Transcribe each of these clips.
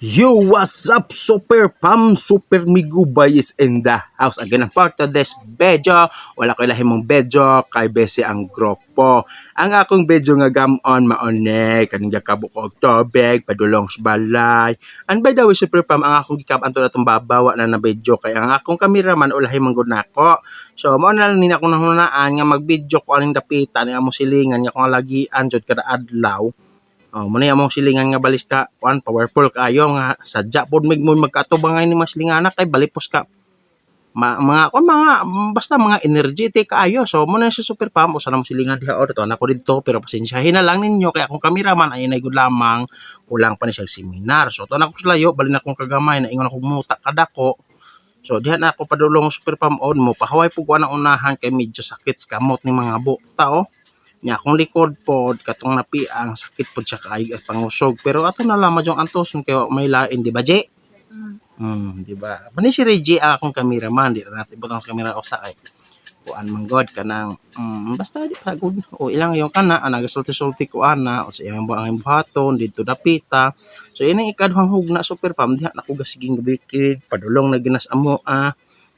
Yo, what's up, Super Pam? Super Migubay is in the house. Again, ang part of this video. Wala ko ilahin mong video kay Besi ang grupo. Ang akong video nga gamon maone. Kaning kabukog tubig, padulong sa balay. And by the way, Super Pam, ang akong gikaban to na itong babawa na video. Kaya ang akong kameraman, ulahin manggod na ako. So, mo na lang nina akong nahunaan nga mag-video ko aning dapitan, nga mo silingan, nga kung lagian, jud kada adlaw. Oh, muna yung mong silingan nga balis ka, powerful kayo nga sadya pod mig mo magkatubangay ni maslingana kay balipos ka. Mga basta mga energetic kayo. So muna si Super Pam usa na mo silingan diha or to nako didto pero pasensyahin na lang ninyo kay akong kameraman ay nay gud lamang kulang pa ni siya seminar. So to na ko layo bali na akong kagamay na ingon ako muta kadako. So diha na ako padulong Super Pam on mo pahaway pug ana unahan kay medyo sakit sa kamot ni mga buta oh. Nya kung likod pod katong napiang sakit pod siya kaayo at pangusog pero ato na lamang yung antoson kay may lain di ba Je? Di ba? Mani si Reggie akong cameraman di na natin butang sa camera usa kay kuan man god kanang basta di pa good o ilang yung kana nagasulti-sulti ko ana o sa iyang ang buhaton dito dapita. So ini ikaduhang hugna Super Pam diha na ko gasiging gabikid padulong na ginas amo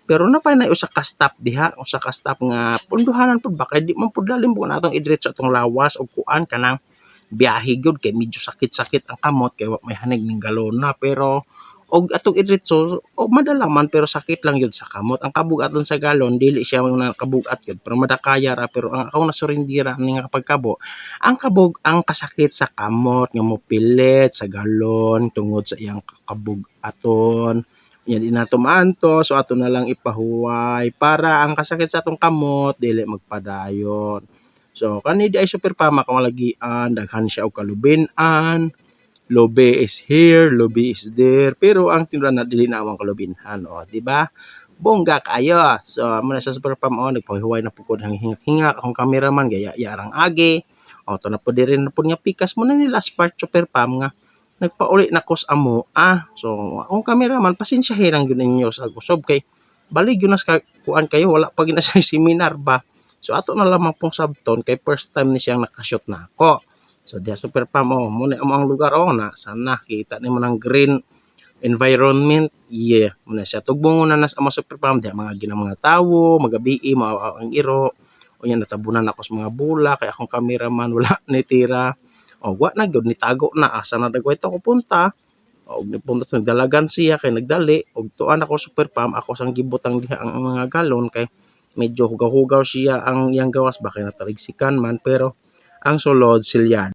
pero napay na usa ka stop diha, usa ka stop nga punduhanan pud ba kay di man pud lalim po natong idretso atong lawas og kuan kanang biyahe gyud kay medyo sakit-sakit ang kamot kay wa may hanig ning galona pero og atong idretso og madala man pero sakit lang gyud sa kamot. Ang kabugaton sa galon dili siya nakabugat gyud pero madakaya ra pero ang akong nasurindira ni nga pagkabo ang kabug ang kasakit sa kamot nga mopilit sa galon tungod sa iyang kabugaton. Yan inatumaan to so ato na lang ipahuway para ang kasakit sa atong kamot dili magpadayon. So kani di ay Super Pam kung lagian daghan siya og kalubinan. Lobe is here, lobe is there. Pero ang tinura na dili na ang kalubinhan o di ba? Bongga kayo. So muna sa Super Pam nagpahuway na pugod ang hinga akong cameraman gaya yarang agi. O to na po di rin na po nga pikas muna ni last part Super Pam nga nagpauli na kos amo so akong cameraman pasensyahin lang yun ninyo sa gusob kay balik yun nas kuan kayo wala pa gina sa seminar ba so ato na lamang pong sabton kay first time ni siyang nakashoot na ako so diya Super Pam muna ang lugar na sana kita ni mo ng green environment muna siya tugbong na nas amo Super Pam diya mga ginang mga tawo magabi mga ang iro o yan natabunan ako sa mga bula kay akong cameraman wala ni tira. Wa na gyud nitago na asa na dagway to ko punta. Og nipunta sa nagdalagan siya kay nagdali og tuan ako Super Pam ako sang gibutang diha ang mga galon kay medyo hugaw-hugaw siya ang iyang gawas ba kay natarigsikan man pero ang sulod silyado.